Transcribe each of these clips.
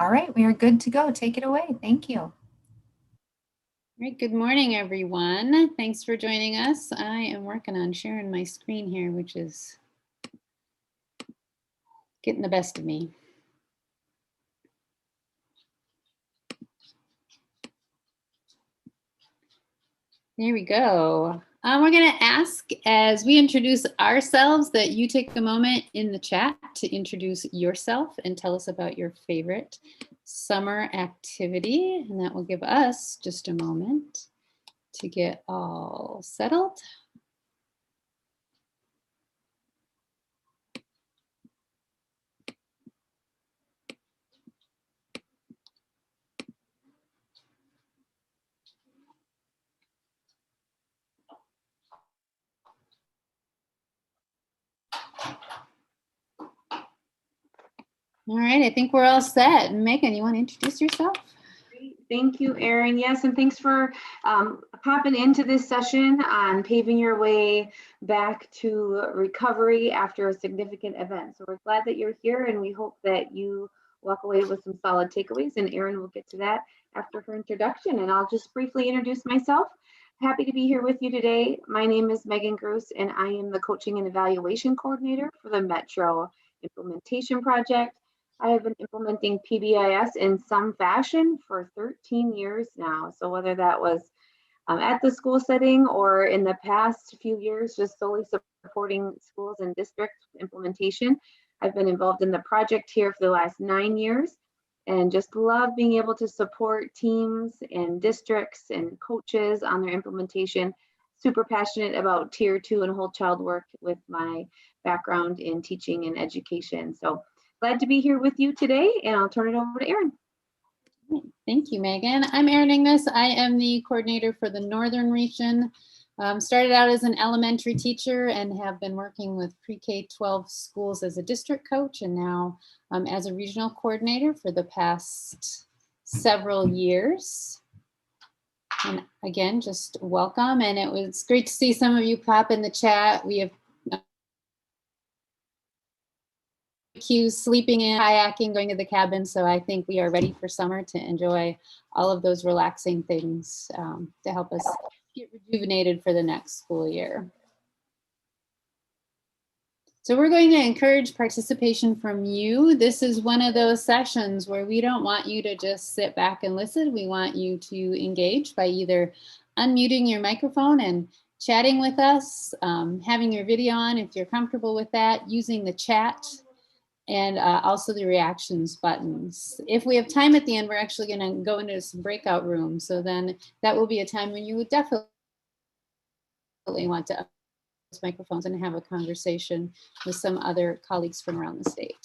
All right, we are good to go. Take it away. Thank you. All right, good morning, everyone. Thanks for joining us. I am working on sharing my screen here, which is getting the best of me. There we go. We're going to ask, as we introduce ourselves, that you take a moment in the chat to introduce yourself and tell us about your favorite summer activity. And that will give us just a moment to get all settled. All right, I think we're all set. Megan, you want to introduce yourself? Thank you, Erin. Yes, and thanks for popping into this session on paving your way back to recovery after a significant event. So we're glad that you're here, and we hope that you walk away with some solid takeaways, and Erin will get to that after her introduction. And I'll just briefly introduce myself. Happy to be here with you today. My name is Megan Gruss, and I am the Coaching and Evaluation Coordinator for the Metro Implementation Project. I have been implementing PBIS in some fashion for 13 years now. So whether that was at the school setting or in the past few years, just solely supporting schools and district implementation, I've been involved in the project here for the last 9 years and just love being able to support teams and districts and coaches on their implementation. Super passionate about tier 2 and whole child work with my background in teaching and education. So glad to be here with you today, and I'll turn it over to Erin. Thank you, Megan. I'm Erin Inglis. I am the coordinator for the Northern region. Started out as an elementary teacher and have been working with pre-K-12 schools as a district coach, and now as a regional coordinator for the past several years. And again, just welcome. And it was great to see some of you pop in the chat. We have sleeping in, kayaking, going to the cabin. So I think we are ready for summer to enjoy all of those relaxing things to help us get rejuvenated for the next school year. So we're going to encourage participation from you. This is one of those sessions where we don't want you to just sit back and listen. We want you to engage by either unmuting your microphone and chatting with us, having your video on if you're comfortable with that, using the chat, and also the reactions buttons. If we have time at the end, we're actually going to go into some breakout rooms. So then that will be a time when you would definitely want to use microphones and have a conversation with some other colleagues from around the state.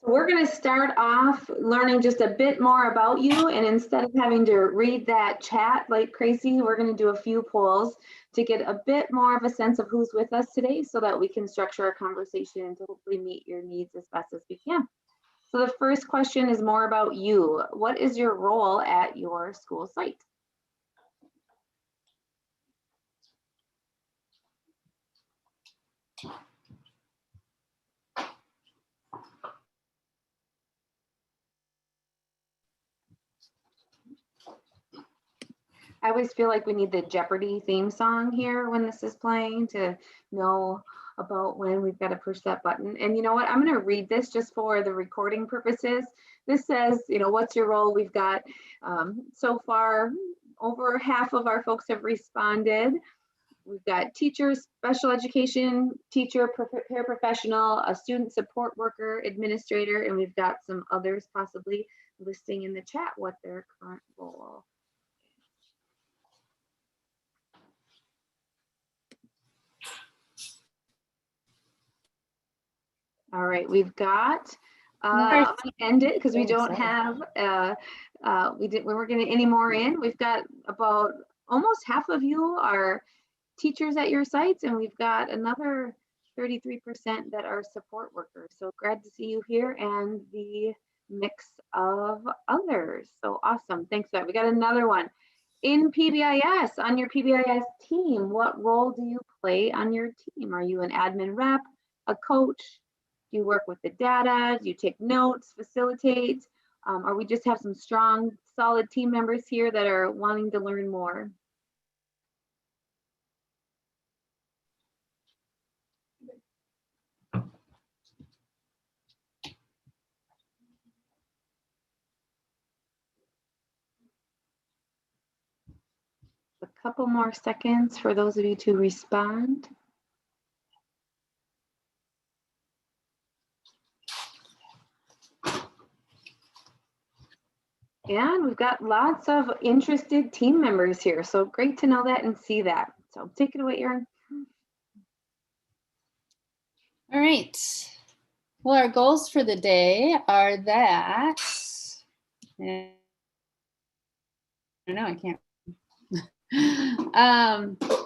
So we're going to start off learning just a bit more about you, and instead of having to read that chat like crazy, we're going to do a few polls to get a bit more of a sense of who's with us today so that we can structure our conversation to hopefully meet your needs as best as we can. So the first question is more about you. What is your role at your school site? I always feel like we need the Jeopardy theme song here when this is playing to know about when we've got to push that button. And you know what? I'm going to read this just for the recording purposes. This says, you know, what's your role? We've got so far over half of our folks have responded. We've got teacher, special education teacher, paraprofessional, a student support worker, administrator, and we've got some others possibly listing in the chat what their current role. All right, we've got, I'm gonna end it because we don't have, we weren't getting any more in. We've got about almost half of you are teachers at your sites, and we've got another 33% that are support workers. So glad to see you here and the mix of others. So awesome, thanks for that. We got another one. In PBIS, on your PBIS team, what role do you play on your team? Are you an admin rep, a coach, Do you work with the data? Do you take notes, facilitate? Or we just have some strong, solid team members here that are wanting to learn more? A couple more seconds for those of you to respond. And we've got lots of interested team members here. So great to know that and see that. So take it away, Erin. All right. Well, our goals for the day are that, I don't know, I can't.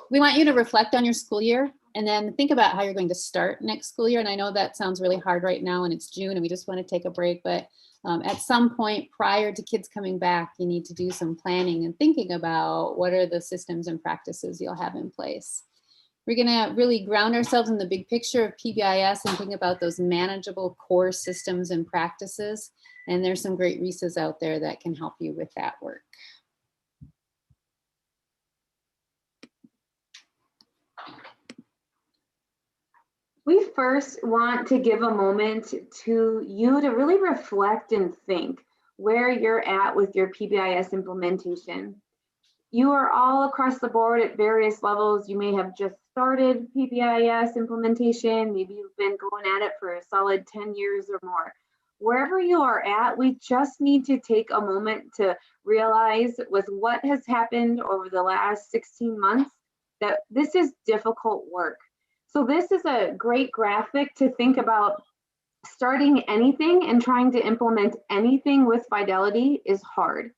We want you to reflect on your school year and then think about how you're going to start next school year. And I know that sounds really hard right now and it's June and we just want to take a break, but at some point prior to kids coming back, you need to do some planning and thinking about what are the systems and practices you'll have in place. We're going to really ground ourselves in the big picture of PBIS and think about those manageable core systems and practices. And there's some great resources out there that can help you with that work. We first want to give a moment to you to really reflect and think where you're at with your PBIS implementation. You are all across the board at various levels. You may have just started PBIS implementation. Maybe you've been going at it for a solid 10 years or more. Wherever you are at, we just need to take a moment to realize with what has happened over the last 16 months that this is difficult work. So this is a great graphic to think about. Starting anything and trying to implement anything with fidelity is hard.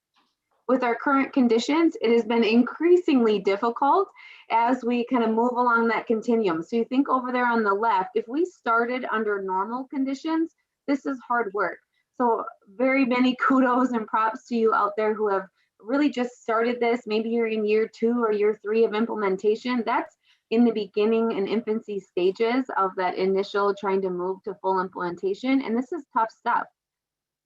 With our current conditions, it has been increasingly difficult as we kind of move along that continuum. So you think over there on the left, if we started under normal conditions, this is hard work. So very many kudos and props to you out there who have really just started this. Maybe you're in year 2 or year 3 of implementation. That's in the beginning and infancy stages of that initial trying to move to full implementation. And this is tough stuff.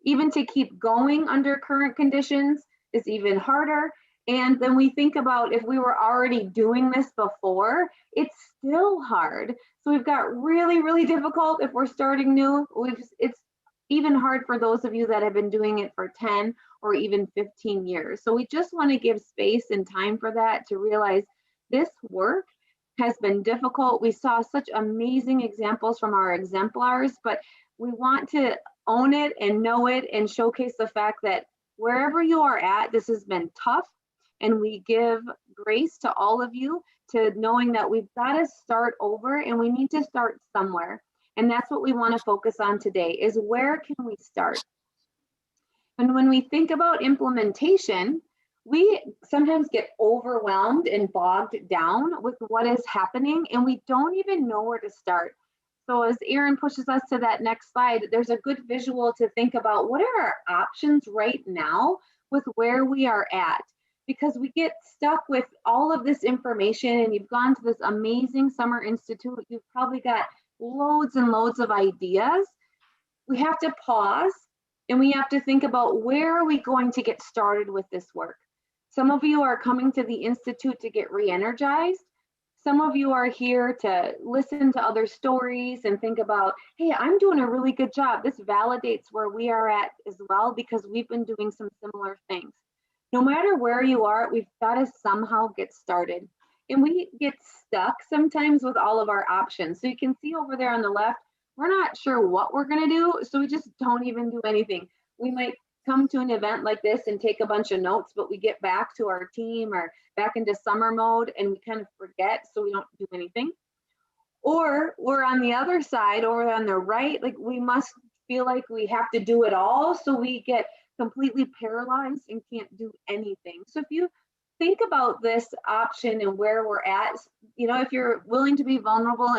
Even to keep going under current conditions is even harder. And then we think about if we were already doing this before, it's still hard. So we've got really, really difficult if we're starting new. It's even hard for those of you that have been doing it for 10 or even 15 years. So we just want to give space and time for that to realize this work has been difficult. We saw such amazing examples from our exemplars, but we want to own it and know it and showcase the fact that wherever you are at, this has been tough, and we give grace to all of you to knowing that we've got to start over and we need to start somewhere. And that's what we want to focus on today is where can we start? And when we think about implementation, we sometimes get overwhelmed and bogged down with what is happening, and we don't even know where to start. So as Erin pushes us to that next slide, there's a good visual to think about what are our options right now with where we are at, because we get stuck with all of this information and you've gone to this amazing summer institute. You've probably got loads and loads of ideas. We have to pause and we have to think about where are we going to get started with this work. Some of you are coming to the Institute to get re-energized. Some of you are here to listen to other stories and think about, hey, I'm doing a really good job. This validates where we are at as well because we've been doing some similar things. No matter where you are, we've got to somehow get started. And we get stuck sometimes with all of our options. So you can see over there on the left, we're not sure what we're going to do, so we just don't even do anything. We might come to an event like this and take a bunch of notes, but we get back to our team or back into summer mode and we kind of forget, so we don't do anything. Or we're on the other side, over on the right, like we must feel like we have to do it all, so we get completely paralyzed and can't do anything. So if you think about this option and where we're at, you know, if you're willing to be vulnerable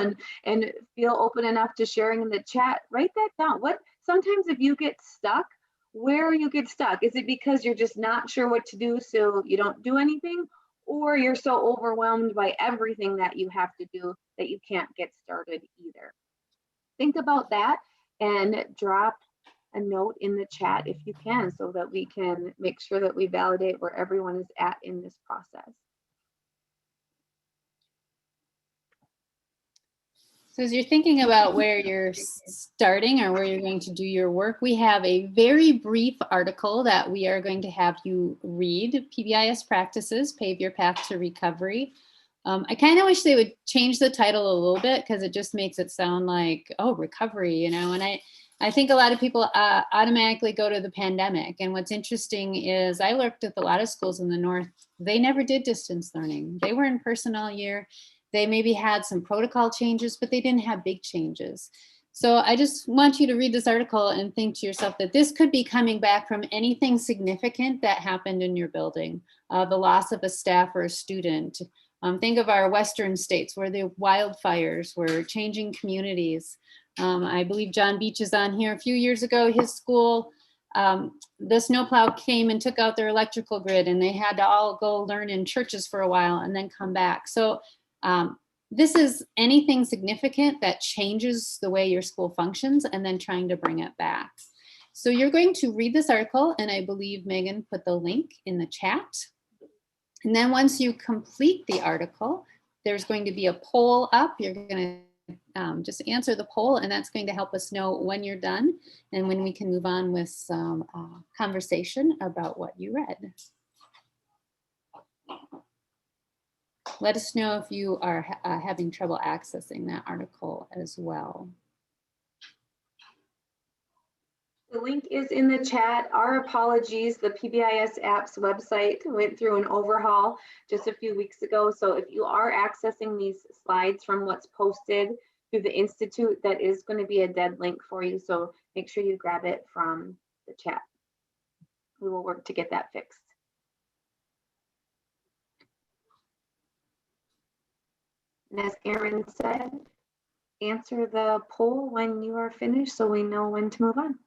and feel open enough to sharing in the chat, write that down. What sometimes if you get stuck, where you get stuck, is it because you're just not sure what to do so you don't do anything, or you're so overwhelmed by everything that you have to do that you can't get started either? Think about that and drop a note in the chat if you can, so that we can make sure that we validate where everyone is at in this process. So as you're thinking about where you're starting or where you're going to do your work, we have a very brief article that we are going to have you read. PBIS Practices, Pave Your Path to Recovery. I kind of wish they would change the title a little bit, because it just makes it sound like, oh, recovery, you know, and I think a lot of people automatically go to the pandemic. And what's interesting is I worked with a lot of schools in the North. They never did distance learning. They were in person all year. They maybe had some protocol changes, but they didn't have big changes. So I just want you to read this article and think to yourself that this could be coming back from anything significant that happened in your building, the loss of a staff or a student. Think of our Western states where the wildfires were changing communities. I believe John Beach is on here. A few years ago, his school, the snowplow came and took out their electrical grid, and they had to all go learn in churches for a while and then come back. So this is anything significant that changes the way your school functions and then trying to bring it back. So you're going to read this article, and I believe Megan put the link in the chat. And then once you complete the article, there's going to be a poll up. You're going to just answer the poll, and that's going to help us know when you're done and when we can move on with some conversation about what you read. Let us know if you are having trouble accessing that article as well. The link is in the chat. Our apologies. The PBIS apps website went through an overhaul just a few weeks ago. So if you are accessing these slides from what's posted through the Institute, that is going to be a dead link for you. So make sure you grab it from the chat. We will work to get that fixed. And as Erin said, answer the poll when you are finished so we know when to move on.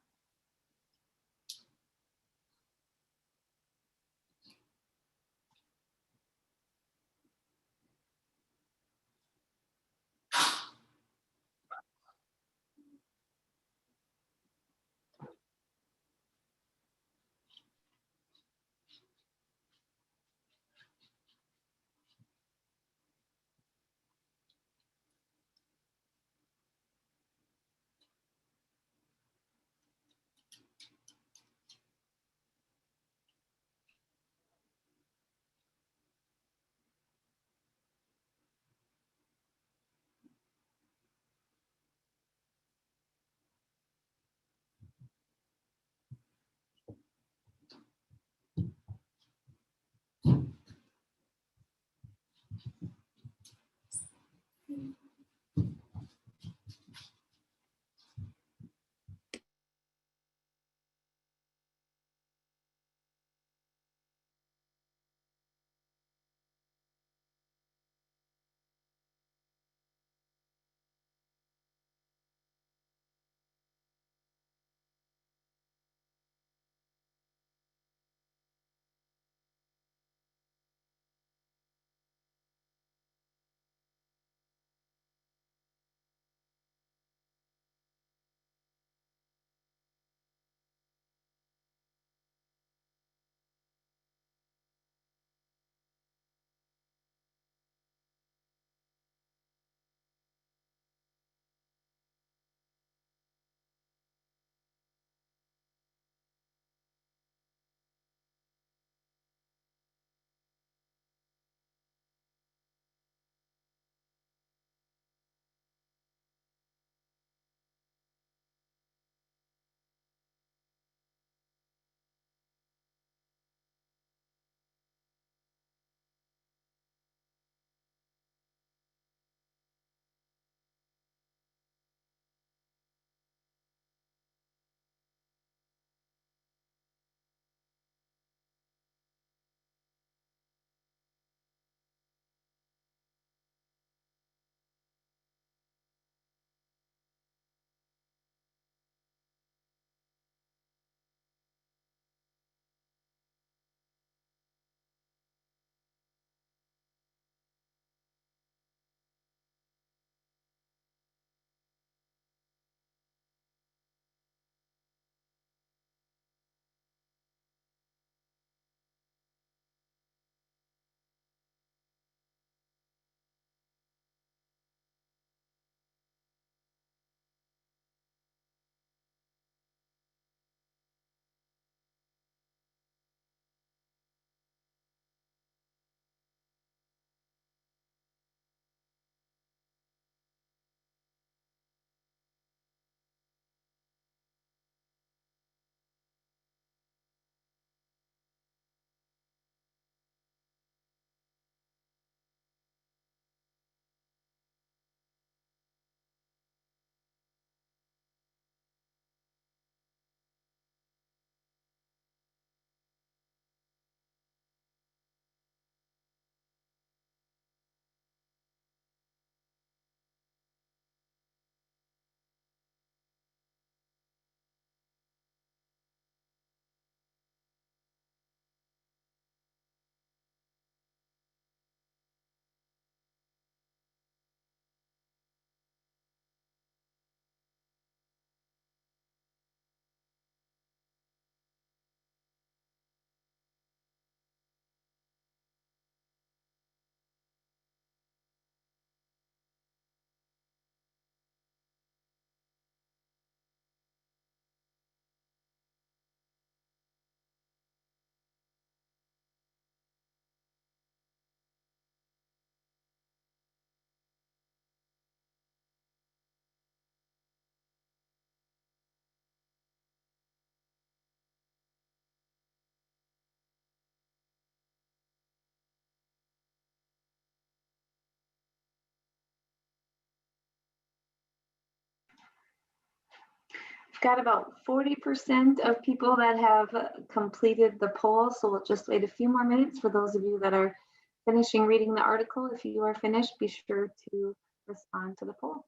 got about 40% of people that have completed the poll, so we'll just wait a few more minutes for those of you that are finishing reading the article. If you are finished, be sure to respond to the poll.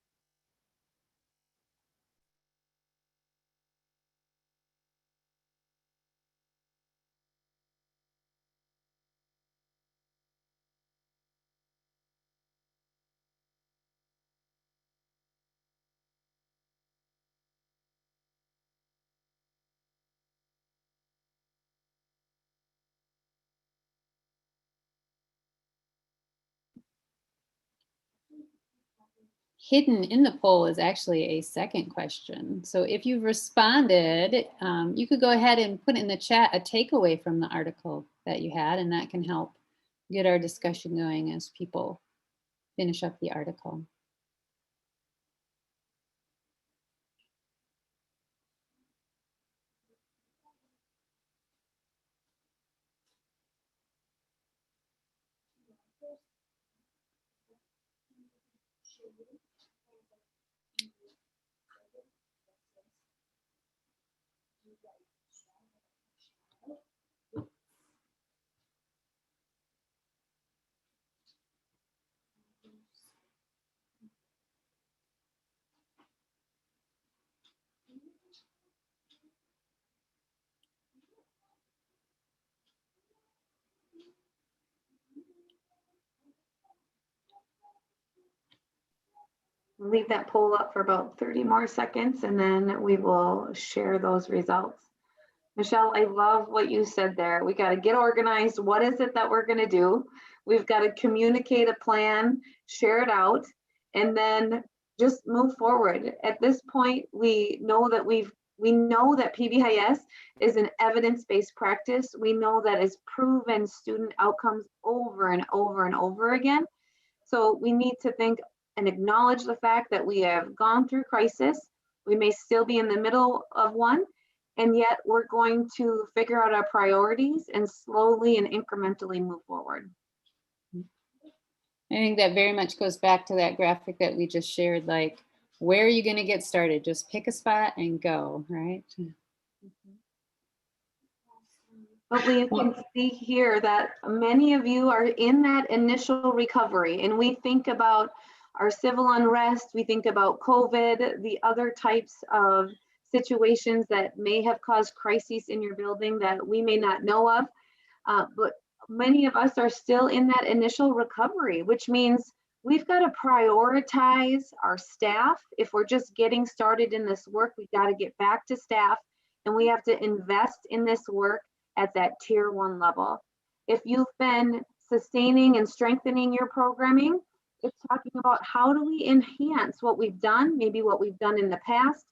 Hidden in the poll is actually a second question. So if you've responded, you could go ahead and put in the chat a takeaway from the article that you had, and that can help get our discussion going as people finish up the article. Leave that poll up for about 30 more seconds and then we will share those results. Michelle, I love what you said there. We got to get organized. What is it that we're going to do? We've got to communicate a plan, share it out, and then just move forward. At this point, we know that PBIS is an evidence-based practice. We know that it's proven student outcomes over and over and over again. So we need to think and acknowledge the fact that we have gone through crisis. We may still be in the middle of one, and yet we're going to figure out our priorities and slowly and incrementally move forward. I think that very much goes back to that graphic that we just shared, like, where are you going to get started? Just pick a spot and go, right? But we can see here that many of you are in that initial recovery, and we think about our civil unrest, we think about COVID, the other types of situations that may have caused crises in your building that we may not know of. But many of us are still in that initial recovery, which means we've got to prioritize our staff. If we're just getting started in this work, we've got to get back to staff, and we have to invest in this work at that tier 1 level. If you've been sustaining and strengthening your programming, it's talking about how do we enhance what we've done, maybe what we've done in the past,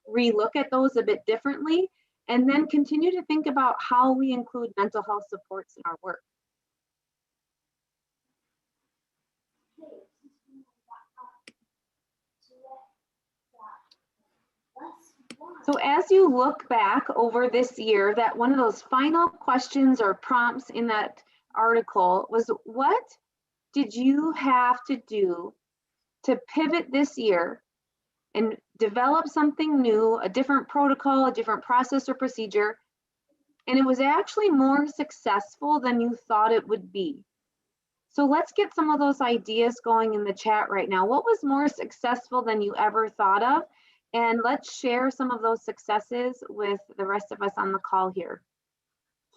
relook at those a bit differently, and then continue to think about how we include mental health supports in our work. So as you look back over this year, that one of those final questions or prompts in that article was, what did you have to do to pivot this year and develop something new, a different protocol, a different process or procedure, and it was actually more successful than you thought it would be? So let's get some of those ideas going in the chat right now. What was more successful than you ever thought of? And let's share some of those successes with the rest of us on the call here.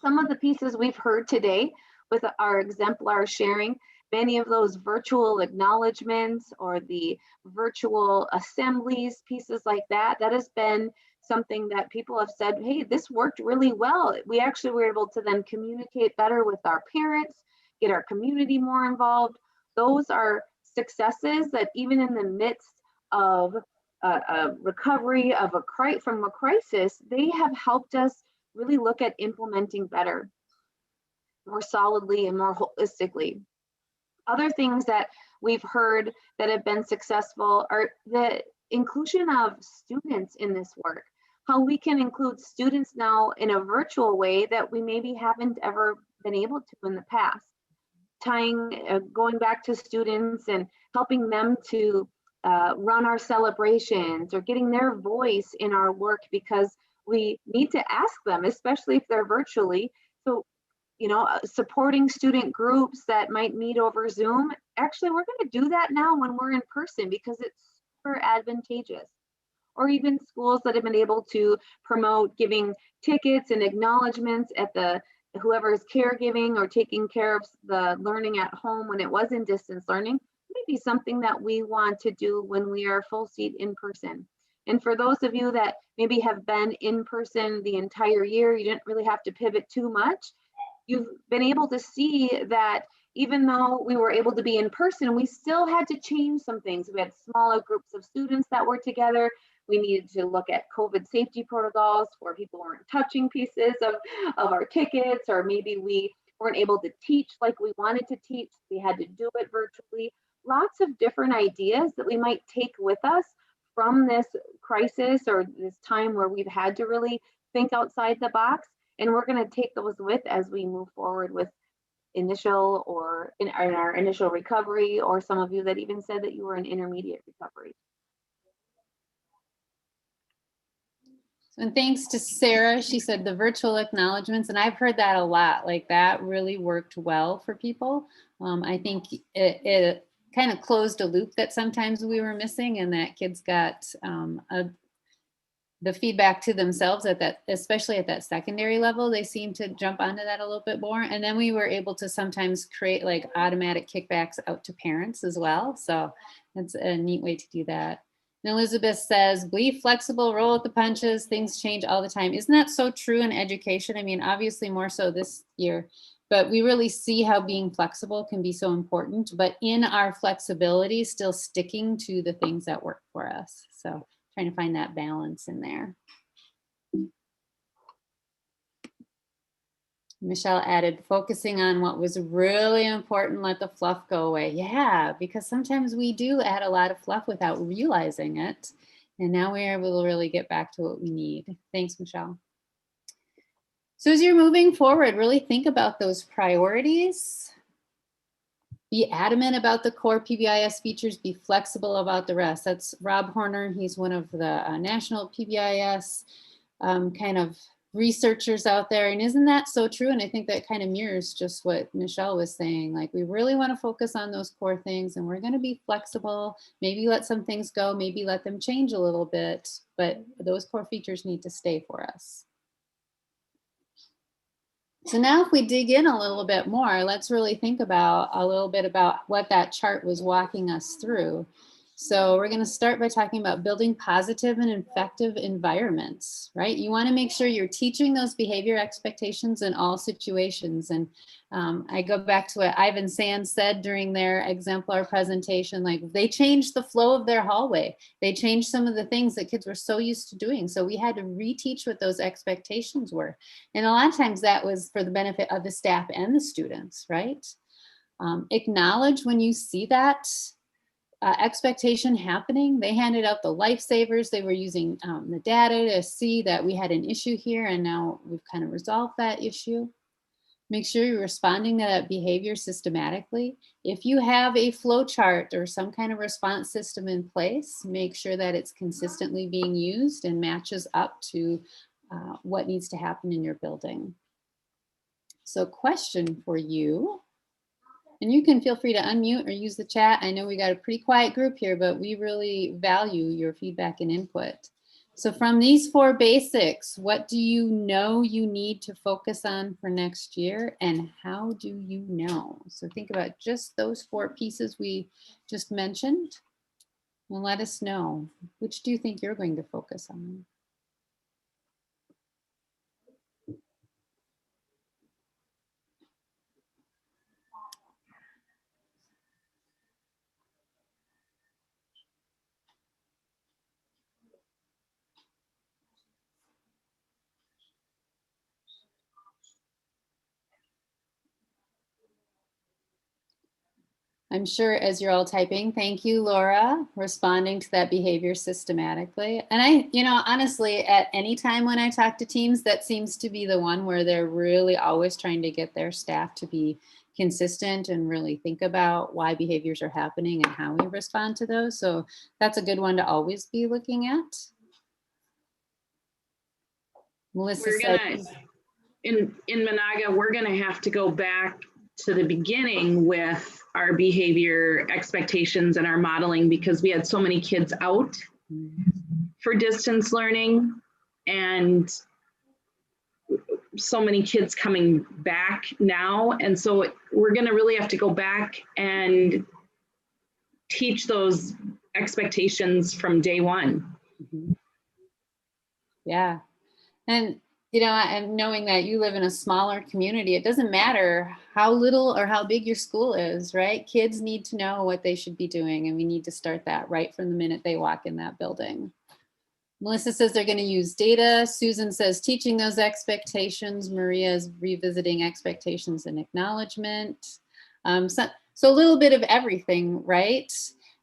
Some of the pieces we've heard today with our exemplar sharing, many of those virtual acknowledgements or the virtual assemblies, pieces like that, that has been something that people have said, hey, this worked really well. We actually were able to then communicate better with our parents, get our community more involved. Those are successes that even in the midst of a recovery of from a crisis, they have helped us really look at implementing better, more solidly and more holistically. Other things that we've heard that have been successful are the inclusion of students in this work, how we can include students now in a virtual way that we maybe haven't ever been able to in the past. Going back to students and helping them to run our celebrations, or getting their voice in our work, because we need to ask them, especially if they're virtually. So, supporting student groups that might meet over Zoom. Actually, we're going to do that now when we're in person because it's super advantageous. Or even schools that have been able to promote giving tickets and acknowledgments at the whoever is caregiving or taking care of the learning at home when it was in distance learning, maybe something that we want to do when we are full seat in person. And for those of you that maybe have been in person the entire year, you didn't really have to pivot too much. You've been able to see that even though we were able to be in person, we still had to change some things. We had smaller groups of students that were together. We needed to look at COVID safety protocols where people weren't touching pieces of our tickets, or maybe we weren't able to teach like we wanted to teach. We had to do it virtually. Lots of different ideas that we might take with us from this crisis or this time where we've had to really think outside the box. And we're going to take those with as we move forward with initial or in our initial recovery, or some of you that even said that you were in intermediate recovery. And thanks to Sarah, she said the virtual acknowledgements, and I've heard that a lot, like that really worked well for people. I think it kind of closed a loop that sometimes we were missing, and that kids got the feedback to themselves at that, especially at that secondary level, they seem to jump onto that a little bit more. And then we were able to sometimes create like automatic kickbacks out to parents as well. So that's a neat way to do that. And Elizabeth says, be flexible, roll with the punches, things change all the time. Isn't that so true in education? I mean, obviously more so this year, but we really see how being flexible can be so important, but in our flexibility, still sticking to the things that work for us. So trying to find that balance in there. Michelle added, focusing on what was really important, let the fluff go away. Yeah, because sometimes we do add a lot of fluff without realizing it. And now we're able to really get back to what we need. Thanks, Michelle. So as you're moving forward, really think about those priorities. Be adamant about the core PBIS features, be flexible about the rest. That's Rob Horner. He's one of the national PBIS kind of researchers out there. And isn't that so true? And I think that kind of mirrors just what Michelle was saying. Like, we really want to focus on those core things, and we're going to be flexible, maybe let some things go, maybe let them change a little bit, but those core features need to stay for us. So now if we dig in a little bit more, let's really think about a little bit about what that chart was walking us through. So we're going to start by talking about building positive and effective environments, right? You want to make sure you're teaching those behavior expectations in all situations. And I go back to what Ivan Sands said during their exemplar presentation, like they changed the flow of their hallway. They changed some of the things that kids were so used to doing. So we had to reteach what those expectations were. And a lot of times that was for the benefit of the staff and the students, right? Acknowledge when you see that expectation happening. They handed out the lifesavers. They were using the data to see that we had an issue here, and now we've kind of resolved that issue. Make sure you're responding to that behavior systematically. If you have a flow chart or some kind of response system in place, make sure that it's consistently being used and matches up to what needs to happen in your building. So, question for you. And you can feel free to unmute or use the chat. I know we got a pretty quiet group here, but we really value your feedback and input. So from these 4 basics, what do you know you need to focus on for next year, and how do you know? So think about just those 4 pieces we just mentioned, and let us know, which do you think you're going to focus on? I'm sure as you're all typing, thank you, Laura, responding to that behavior systematically. And I, honestly, at any time when I talk to teams, that seems to be the one where they're really always trying to get their staff to be consistent and really think about why behaviors are happening and how we respond to those. So that's a good one to always be looking at. Melissa We're said, gonna, in Monaga, we're gonna have to go back to the beginning with our behavior expectations and our modeling, because we had so many kids out for distance learning and so many kids coming back now. And so we're gonna really have to go back and teach those expectations from day one. yeah. And, you know, and knowing that you live in a smaller community, it doesn't matter how little or how big your school is, right? Kids need to know what they should be doing, and we need to start that right from the minute they walk in that building. Melissa says they're going to use data. Susan says teaching those expectations. Maria is revisiting expectations and acknowledgement. So a little bit of everything, right?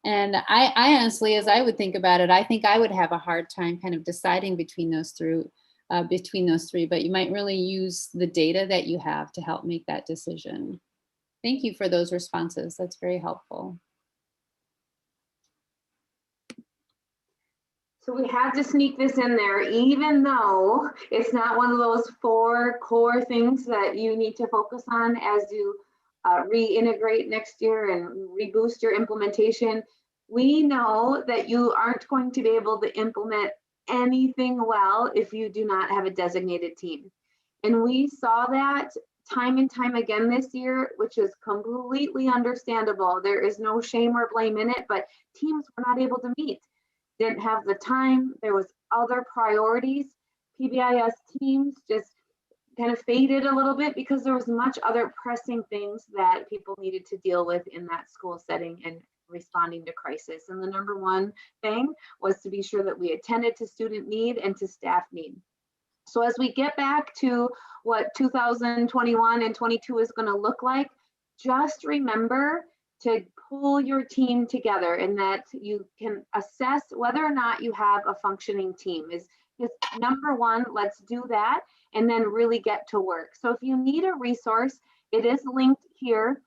And I honestly, as I would think about it, I think I would have a hard time kind of deciding between those three, but you might really use the data that you have to help make that decision. Thank you for those responses. That's very helpful. So we had to sneak this in there, even though it's not one of those 4 core things that you need to focus on as you reintegrate next year and reboost your implementation. We know that you aren't going to be able to implement anything well if you do not have a designated team. And we saw that time and time again this year, which is completely understandable. There is no shame or blame in it, but teams were not able to meet. Didn't have the time. There was other priorities. PBIS teams just kind of faded a little bit because there was much other pressing things that people needed to deal with in that school setting and responding to crisis. And the number one thing was to be sure that we attended to student need and to staff need. So as we get back to what 2021 and 22 is going to look like, just remember to pull your team together, and that you can assess whether or not you have a functioning team is number one. Let's do that and then really get to work. So if you need a resource, it is linked here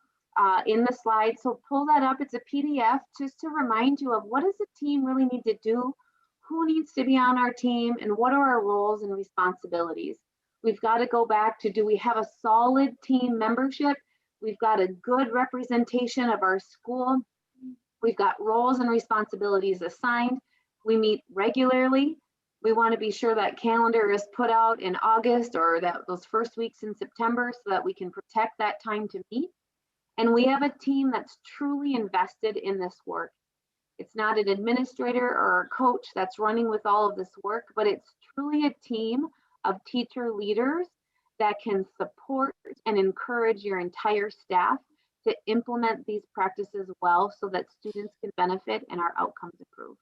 in the slide. So pull that up. It's a PDF just to remind you of what does the team really need to do, who needs to be on our team, and what are our roles and responsibilities. We've got to go back to, do we have a solid team membership? We've got a good representation of our school. We've got roles and responsibilities assigned. We meet regularly. We want to be sure that calendar is put out in August or that those first weeks in September so that we can protect that time to meet. And we have a team that's truly invested in this work. It's not an administrator or a coach that's running with all of this work, but it's truly a team of teacher leaders that can support and encourage your entire staff to implement these practices well so that students can benefit and our outcomes improve.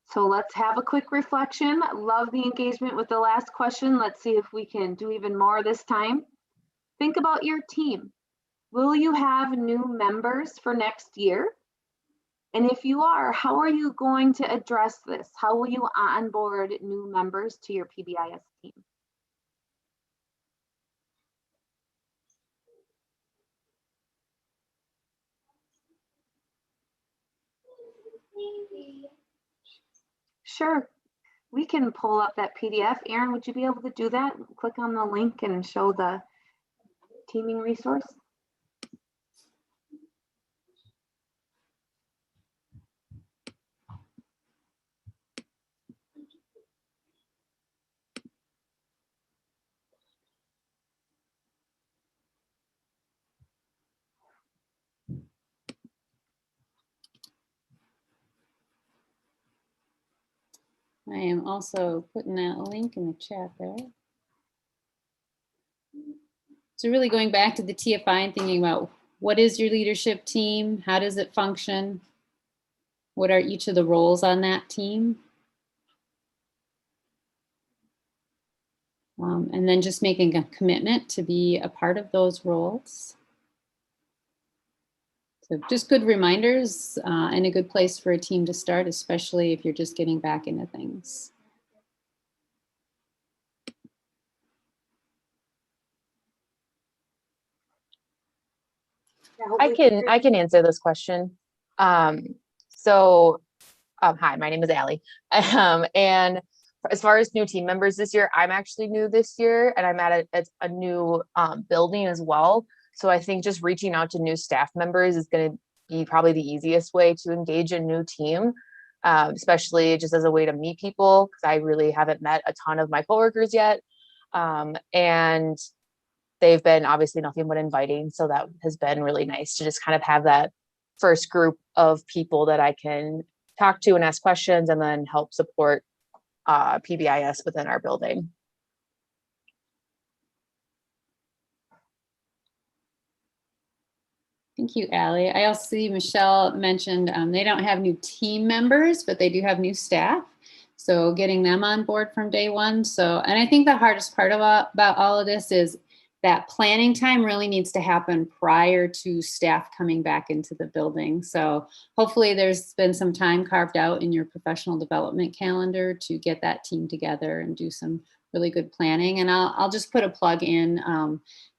So let's have a quick reflection. Love the engagement with the last question. Let's see if we can do even more this time. Think about your team. Will you have new members for next year? And if you are, how are you going to address this? How will you onboard new members to your PBIS team? Sure, we can pull up that PDF. Erin, would you be able to do that? Click on the link and show the teaming resource. I am also putting that link in the chat there. So really going back to the TFI and thinking about what is your leadership team? How does it function? What are each of the roles on that team? And then just making a commitment to be a part of those roles. So just good reminders and a good place for a team to start, especially if you're just getting back into things. I can answer this question. Hi, my name is Allie. And as far as new team members this year, I'm actually new this year, and I'm at a new building as well. So I think just reaching out to new staff members is going to be probably the easiest way to engage a new team, especially just as a way to meet people, because I really haven't met a ton of my coworkers yet. And they've been obviously nothing but inviting. So that has been really nice to just kind of have that first group of people that I can talk to and ask questions and then help support PBIS within our building. Thank you, Allie. I also see Michelle mentioned they don't have new team members, but they do have new staff. So getting them on board from day one. And I think the hardest part about all of this is that planning time really needs to happen prior to staff coming back into the building. So hopefully there's been some time carved out in your professional development calendar to get that team together and do some really good planning. And I'll just put a plug in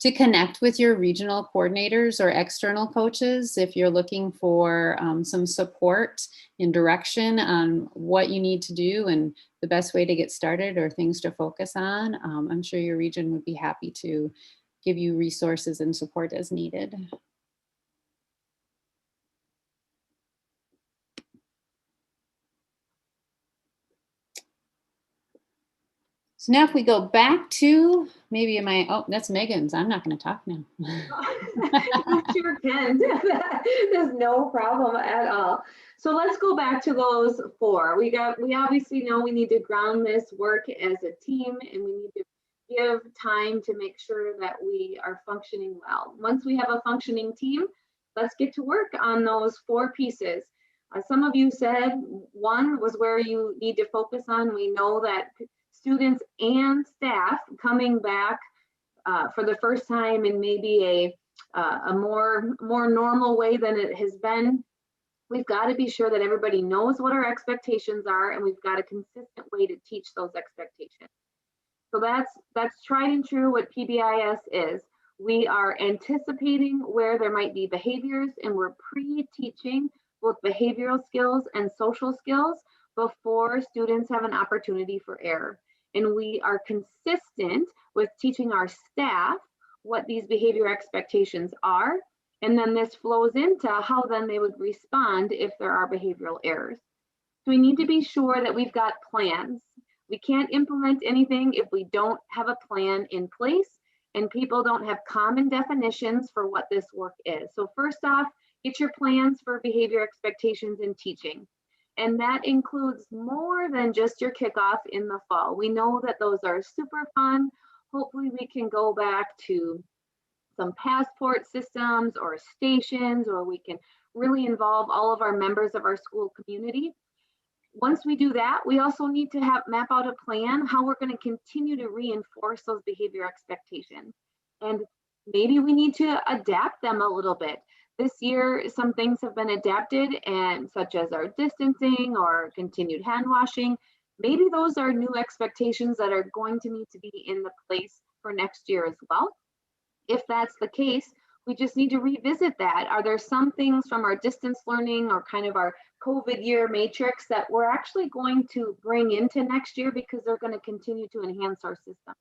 to connect with your regional coordinators or external coaches if you're looking for some support and direction on what you need to do and the best way to get started or things to focus on. I'm sure your region would be happy to give you resources and support as needed. So now if we go back to maybe that's Megan's. I'm not going to talk now. You sure can. There's no problem at all. So let's go back to those 4. We obviously know we need to ground this work as a team, and we need to give time to make sure that we are functioning well. Once we have a functioning team, let's get to work on those 4 pieces. Some of you said 1 was where you need to focus on. We know that students and staff coming back for the first time in maybe a more normal way than it has been. We've got to be sure that everybody knows what our expectations are, and we've got a consistent way to teach those expectations. So that's tried and true what PBIS is. We are anticipating where there might be behaviors, and we're pre-teaching both behavioral skills and social skills before students have an opportunity for error. And we are consistent with teaching our staff what these behavior expectations are. And then this flows into how then they would respond if there are behavioral errors. So we need to be sure that we've got plans. We can't implement anything if we don't have a plan in place and people don't have common definitions for what this work is. So first off, get your plans for behavior expectations in teaching. And that includes more than just your kickoff in the fall. We know that those are super fun. Hopefully we can go back to some passport systems or stations, or we can really involve all of our members of our school community. Once we do that, we also need to map out a plan how we're going to continue to reinforce those behavior expectations. And maybe we need to adapt them a little bit. This year, some things have been adapted, and such as our distancing or continued hand washing. Maybe those are new expectations that are going to need to be in the place for next year as well. If that's the case, we just need to revisit that. Are there some things from our distance learning or kind of our COVID year matrix that we're actually going to bring into next year because they're going to continue to enhance our system?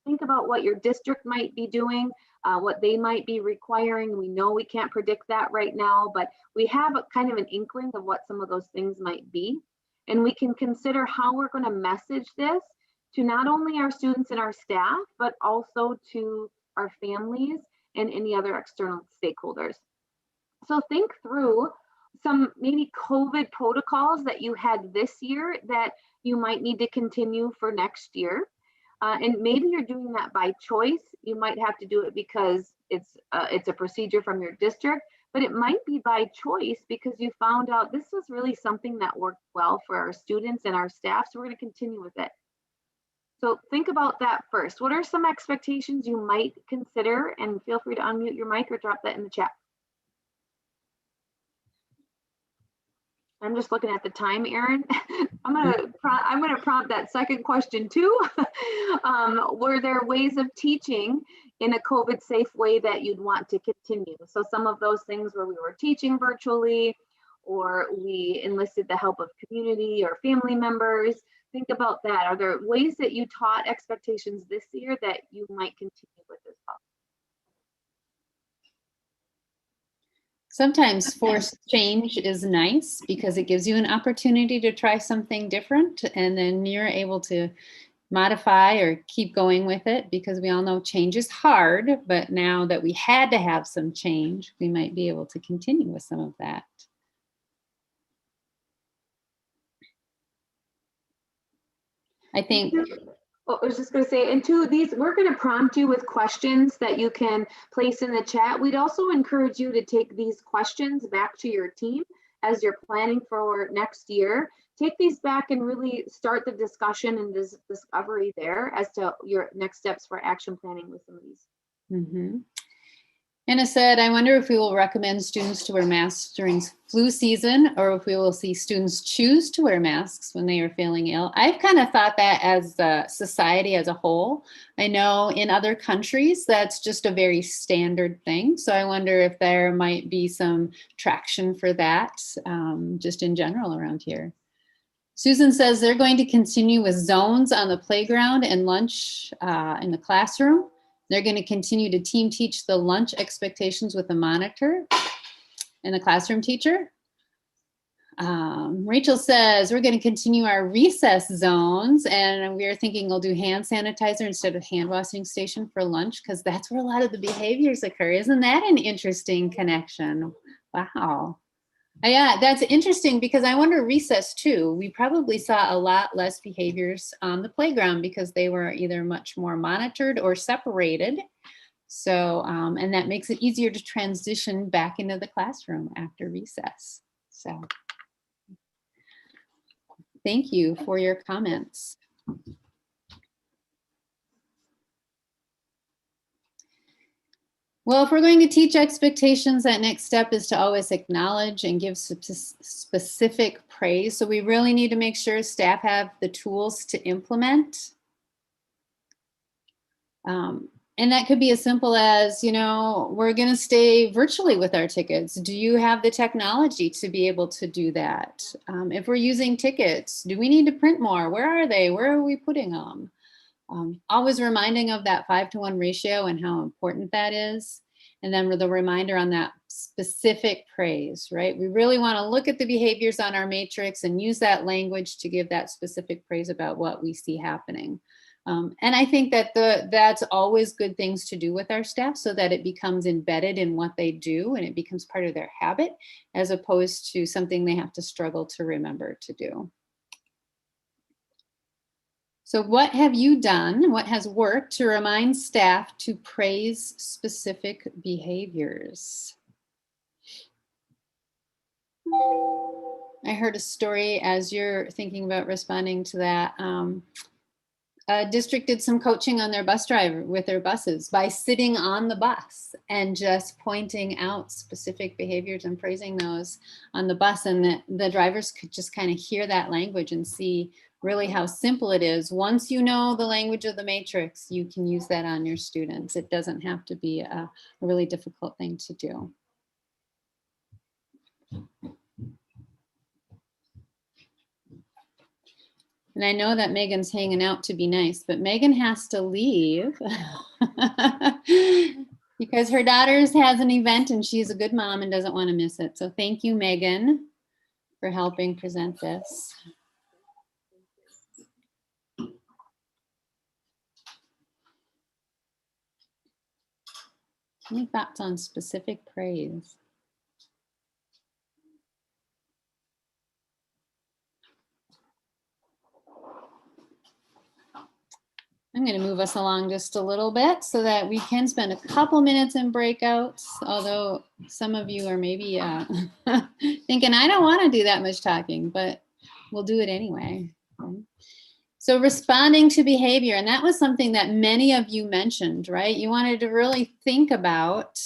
Think about what your district might be doing, what they might be requiring. We know we can't predict that right now, but we have a kind of an inkling of what some of those things might be. And we can consider how we're going to message this to not only our students and our staff, but also to our families and any other external stakeholders. So think through some maybe COVID protocols that you had this year that you might need to continue for next year. And maybe you're doing that by choice. You might have to do it because it's a procedure from your district, but it might be by choice because you found out this was really something that worked well for our students and our staff, so we're going to continue with it. So think about that first. What are some expectations you might consider? And feel free to unmute your mic or drop that in the chat. I'm just looking at the time, Erin. I'm gonna prompt that second question too. Were there ways of teaching in a COVID safe way that you'd want to continue? So some of those things where we were teaching virtually, or we enlisted the help of community or family members. Think about that. Are there ways that you taught expectations this year that you might continue with as well? Sometimes forced change is nice because it gives you an opportunity to try something different, and then you're able to modify or keep going with it, because we all know change is hard, but now that we had to have some change, we might be able to continue with some of that. I think Well, I was just going to say, and two of these, we're going to prompt you with questions that you can place in the chat. We'd also encourage you to take these questions back to your team as you're planning for next year. Take these back and really start the discussion and discovery there as to your next steps for action planning with some of these. Mm-hmm. Anna said, I wonder if we will recommend students to wear masks during flu season, or if we will see students choose to wear masks when they are feeling ill. I've kind of thought that as a society as a whole. I know in other countries, that's just a very standard thing. So I wonder if there might be some traction for that just in general around here. Susan says they're going to continue with zones on the playground and lunch in the classroom. They're going to continue to team teach the lunch expectations with a monitor and a classroom teacher. Rachel says we're going to continue our recess zones, and we are thinking we'll do hand sanitizer instead of hand washing station for lunch, because that's where a lot of the behaviors occur. Isn't that an interesting connection? Wow. Yeah, that's interesting, because I wonder recess too. We probably saw a lot less behaviors on the playground because they were either much more monitored or separated. So, and that makes it easier to transition back into the classroom after recess. So, thank you for your comments. Well, if we're going to teach expectations, that next step is to always acknowledge and give specific praise. So we really need to make sure staff have the tools to implement. And that could be as simple as, you know, we're going to stay virtually with our tickets. Do you have the technology to be able to do that? If we're using tickets, do we need to print more? Where are they? Where are we putting them? Always reminding of that 5-to-1 ratio and how important that is. And then with a reminder on that specific praise, right? We really want to look at the behaviors on our matrix and use that language to give that specific praise about what we see happening. And I think that that's always good things to do with our staff, so that it becomes embedded in what they do and it becomes part of their habit, as opposed to something they have to struggle to remember to do. So what have you done? What has worked to remind staff to praise specific behaviors? I heard a story as you're thinking about responding to that. A district did some coaching on their bus driver with their buses by sitting on the bus and just pointing out specific behaviors and praising those on the bus. And the drivers could just kind of hear that language and see really how simple it is. Once you know the language of the matrix, you can use that on your students. It doesn't have to be a really difficult thing to do. And I know that Megan's hanging out to be nice, but Megan has to leave because her daughter has an event and she's a good mom and doesn't want to miss it. So thank you, Megan, for helping present this. Any thoughts on specific praise? I'm going to move us along just a little bit so that we can spend a couple minutes in breakouts, although some of you are maybe thinking, I don't want to do that much talking, but we'll do it anyway. Okay. So responding to behavior, and that was something that many of you mentioned, right? You wanted to really think about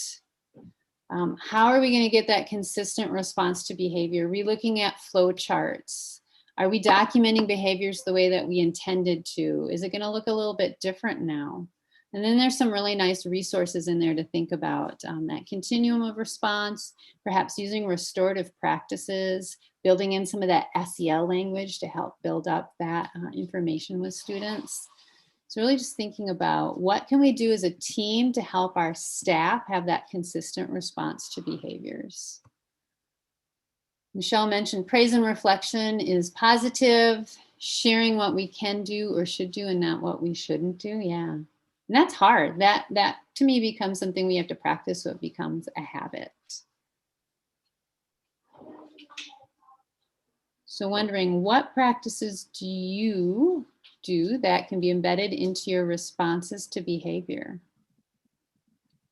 How are we going to get that consistent response to behavior? Relooking at flow charts. Are we documenting behaviors the way that we intended to? Is it going to look a little bit different now? And then there's some really nice resources in there to think about that continuum of response, perhaps using restorative practices, building in some of that SEL language to help build up that information with students. So really just thinking about what can we do as a team to help our staff have that consistent response to behaviors. Michelle mentioned praise and reflection is positive, sharing what we can do or should do and not what we shouldn't do. Yeah, and that's hard. That to me becomes something we have to practice so it becomes a habit. So wondering what practices do you do that can be embedded into your responses to behavior?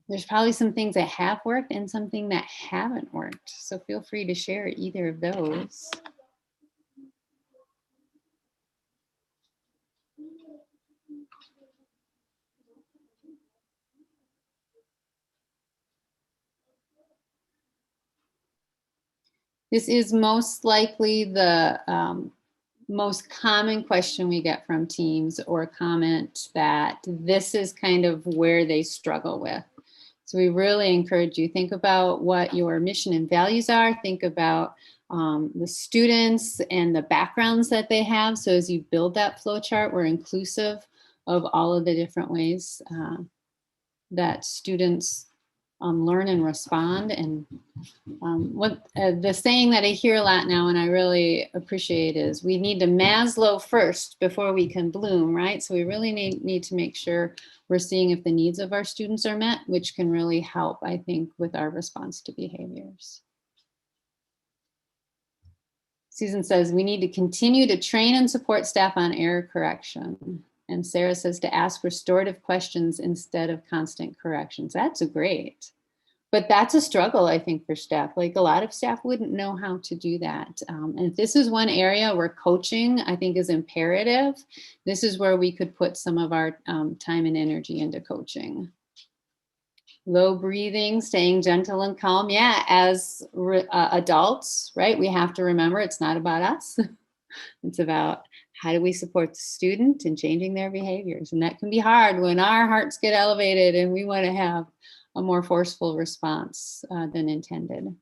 There's probably some things that have worked and something that haven't worked. So feel free to share either of those. This is most likely the most common question we get from teams, or comment that this is kind of where they struggle with. So we really encourage you, think about what your mission and values are. Think about the students and the backgrounds that they have. So as you build that flow chart, we're inclusive of all of the different ways that students learn and respond. And what the saying that I hear a lot now, and I really appreciate, is we need to Maslow first before we can bloom, right? So we really need to make sure we're seeing if the needs of our students are met, which can really help, I think, with our response to behaviors. Susan says we need to continue to train and support staff on error correction. And Sarah says to ask restorative questions instead of constant corrections. That's great. But that's a struggle, I think, for staff. Like a lot of staff wouldn't know how to do that. And if this is one area where coaching, I think, is imperative, this is where we could put some of our time and energy into coaching. Low breathing, staying gentle and calm. Yeah, as adults, right, we have to remember it's not about us. It's about how do we support the student in changing their behaviors. And that can be hard when our hearts get elevated and we want to have a more forceful response than intended.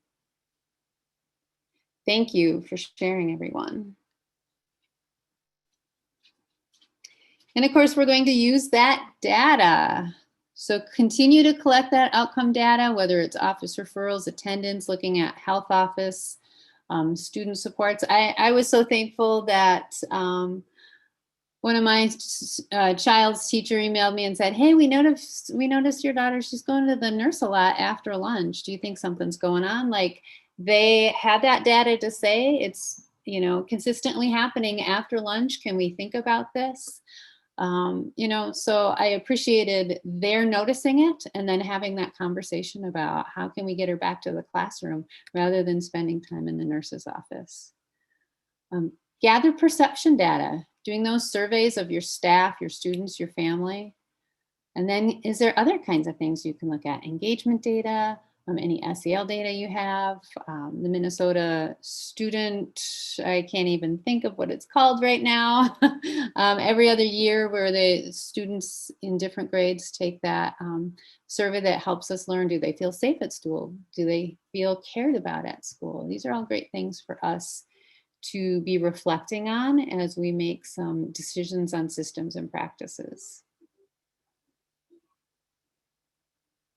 Thank you for sharing, everyone. And of course, we're going to use that data. So continue to collect that outcome data, whether it's office referrals, attendance, looking at health office, student supports. I was so thankful that one of my child's teacher emailed me and said, hey, we noticed your daughter, she's going to the nurse a lot after lunch. Do you think something's going on? Like, they had that data to say it's, you know, consistently happening after lunch. Can we think about this? You know, so I appreciated their noticing it and then having that conversation about how can we get her back to the classroom rather than spending time in the nurse's office. Gather perception data, doing those surveys of your staff, your students, your family. And then is there other kinds of things you can look at? Engagement data, any SEL data you have, the Minnesota student, I can't even think of what it's called right now. Every other year where the students in different grades take that survey that helps us learn, do they feel safe at school? Do they feel cared about at school? These are all great things for us to be reflecting on as we make some decisions on systems and practices.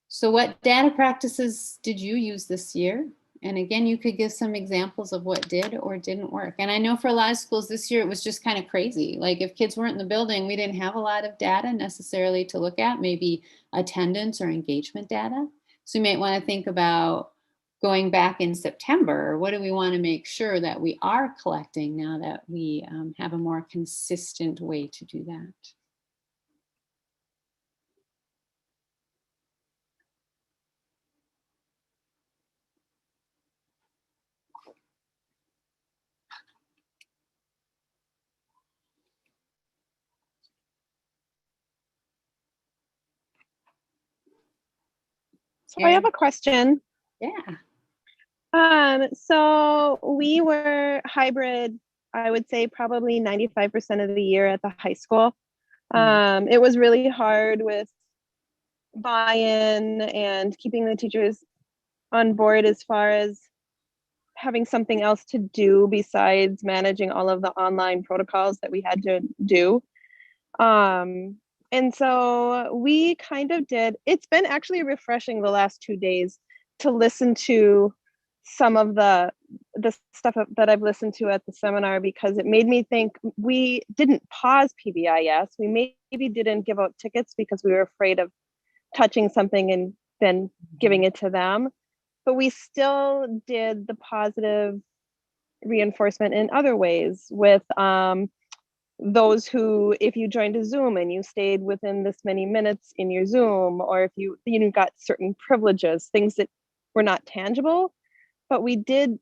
So what data practices did you use this year? And again, you could give some examples of what did or didn't work. And I know for a lot of schools this year, it was just kind of crazy. Like if kids weren't in the building, we didn't have a lot of data necessarily to look at, maybe attendance or engagement data. So you might want to think about going back in September, what do we want to make sure that we are collecting now that we have a more consistent way to do that? So I have a question. Yeah. So we were hybrid, I would say probably 95% of the year at the high school. It was really hard with buy-in and keeping the teachers on board as far as having something else to do besides managing all of the online protocols that we had to do. And so we kind of did, it's been actually refreshing the last 2 days to listen to some of the stuff that I've listened to at the seminar, because it made me think we didn't pause PBIS. We maybe didn't give out tickets because we were afraid of touching something and then giving it to them. But we still did the positive reinforcement in other ways with those who, if you joined a Zoom and you stayed within this many minutes in your Zoom, or if you got certain privileges, things that were not tangible, but we did,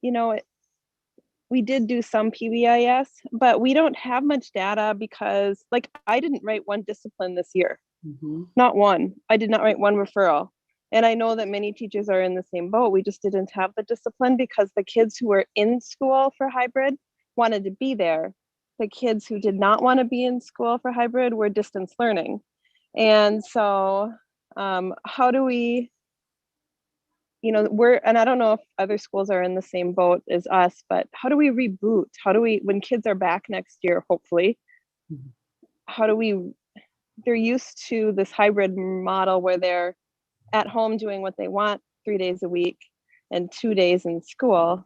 we did do some PBIS, but we don't have much data because, like, I didn't write one discipline this year. Not one. I did not write one referral. And I know that many teachers are in the same boat. We just didn't have the discipline because the kids who were in school for hybrid wanted to be there. The kids who did not want to be in school for hybrid were distance learning. And so how do we, and I don't know if other schools are in the same boat as us, but how do we reboot? How do we, when kids are back next year, hopefully, how do we, they're used to this hybrid model where they're at home doing what they want 3 days a week and 2 days in school,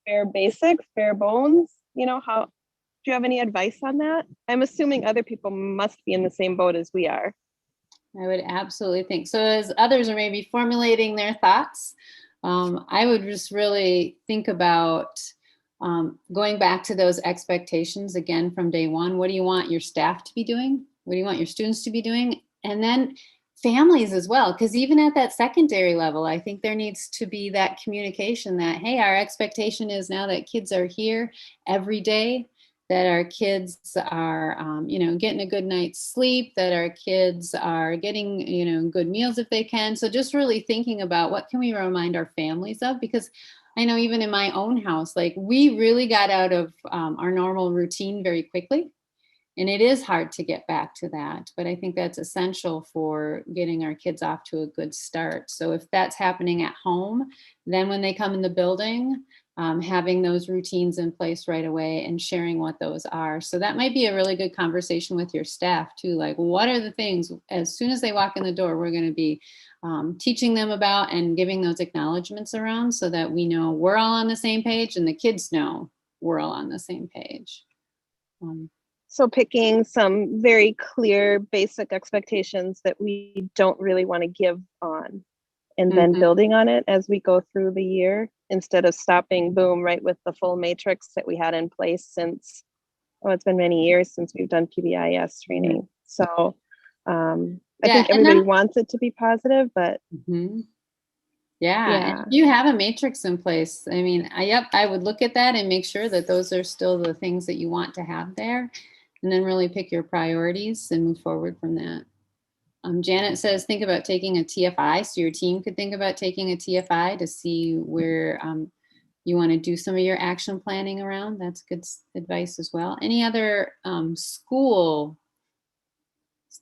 bare basics, bare bones, how, do you have any advice on that? I'm assuming other people must be in the same boat as we are. I would absolutely think so. As others are maybe formulating their thoughts, I would just really think about going back to those expectations again from day one. What do you want your staff to be doing? What do you want your students to be doing? And then families as well, because even at that secondary level, I think there needs to be that communication that, hey, our expectation is now that kids are here every day, that our kids are, getting a good night's sleep, that our kids are getting, good meals if they can. So just really thinking about what can we remind our families of, because I know even in my own house, like we really got out of our normal routine very quickly. And it is hard to get back to that, but I think that's essential for getting our kids off to a good start. So if that's happening at home, then when they come in the building, having those routines in place right away and sharing what those are. So that might be a really good conversation with your staff too. Like, what are the things as soon as they walk in the door, we're going to be teaching them about and giving those acknowledgements around so that we know we're all on the same page and the kids know we're all on the same page. So picking some very clear basic expectations that we don't really want to give on, and then building on it as we go through the year, instead of stopping, boom, right with the full matrix that we had in place since, it's been many years since we've done PBIS training. So I think everybody wants it to be positive, but Yeah. If you have a matrix in place, I mean, I would look at that and make sure that those are still the things that you want to have there, and then really pick your priorities and move forward from that. Janet says, think about taking a TFI. So your team could think about taking a TFI to see where you want to do some of your action planning around. That's good advice as well. Any other school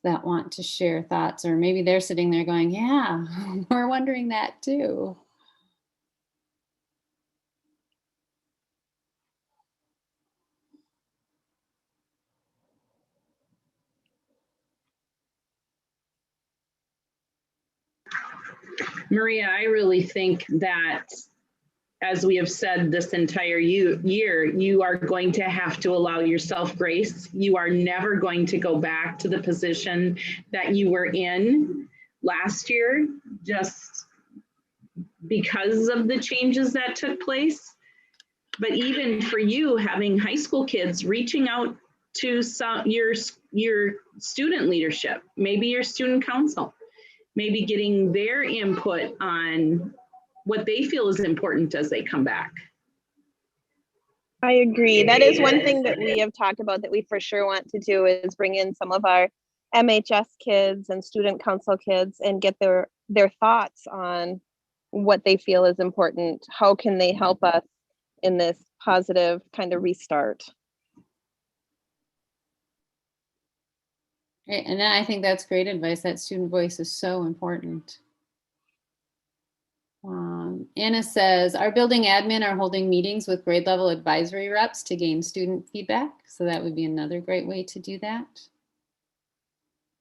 that want to share thoughts, or maybe they're sitting there going, yeah, we're wondering that too. Maria, I really think that, as we have said this entire year, you are going to have to allow yourself grace. You are never going to go back to the position that you were in last year, just because of the changes that took place. But even for you, having high school kids, reaching out to your student leadership, maybe your student council, maybe getting their input on what they feel is important as they come back. I agree. That is one thing that we have talked about that we for sure want to do, is bring in some of our MHS kids and student council kids and get their their thoughts on what they feel is important. How can they help us in this positive kind of restart? And I think that's great advice. That student voice is so important. Anna says, our building admin are holding meetings with grade level advisory reps to gain student feedback. So that would be another great way to do that.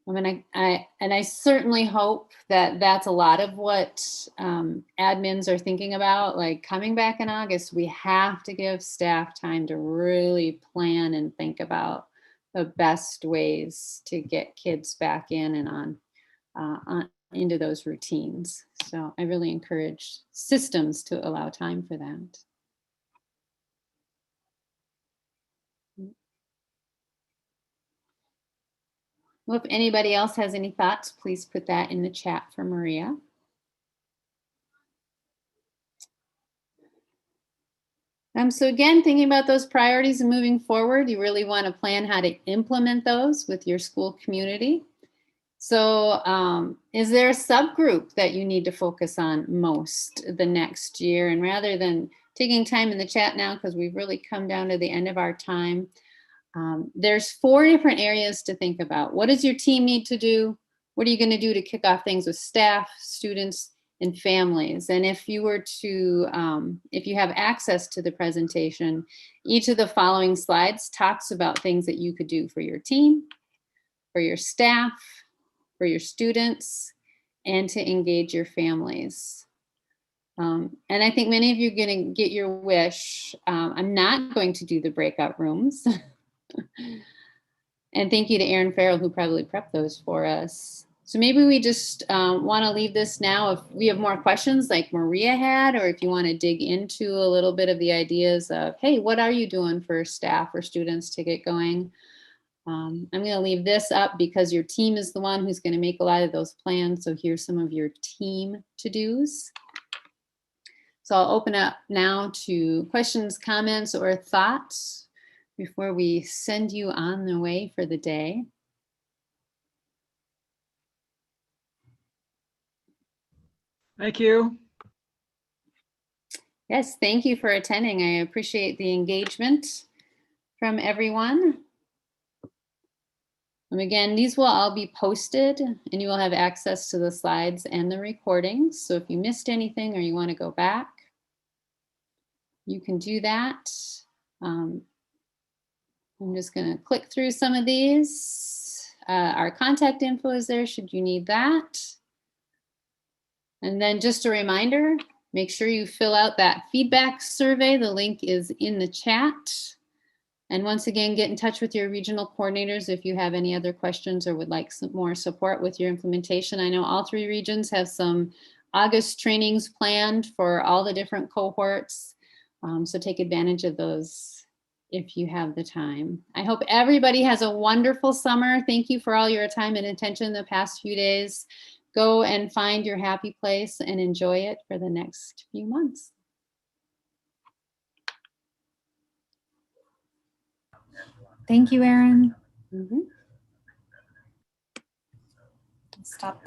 I mean, I certainly hope that that's a lot of what admins are thinking about. Like coming back in August, we have to give staff time to really plan and think about the best ways to get kids back in and on into those routines. So I really encourage systems to allow time for that. Well, if anybody else has any thoughts, please put that in the chat for Maria. So again, thinking about those priorities and moving forward, you really want to plan how to implement those with your school community. So is there a subgroup that you need to focus on most the next year? And rather than taking time in the chat now, because we've really come down to the end of our time, there's 4 different areas to think about. What does your team need to do? What are you going to do to kick off things with staff, students, and families? And if you were to, if you have access to the presentation, each of the following slides talks about things that you could do for your team, for your staff, for your students, and to engage your families. And I think many of you are going to get your wish. I'm not going to do the breakout rooms. And thank you to Erin Farrell, who probably prepped those for us. So maybe we just want to leave this now. If we have more questions like Maria had, or if you want to dig into a little bit of the ideas of, hey, what are you doing for staff or students to get going? I'm going to leave this up because your team is the one who's going to make a lot of those plans. So here's some of your team to-dos. So I'll open up now to questions, comments, or thoughts before we send you on the way for the day. Thank you. Yes, thank you for attending. I appreciate the engagement from everyone. And again, these will all be posted and you will have access to the slides and the recordings. So if you missed anything or you want to go back, you can do that. I'm just going to click through some of these. Our contact info is there should you need that. And then just a reminder, make sure you fill out that feedback survey. The link is in the chat. And once again, get in touch with your regional coordinators if you have any other questions or would like some more support with your implementation. I know all 3 regions have some August trainings planned for all the different cohorts. So take advantage of those if you have the time. I hope everybody has a wonderful summer. Thank you for all your time and attention the past few days. Go and find your happy place and enjoy it for the next few months. Thank you, Erin. Mm-hmm. Stop.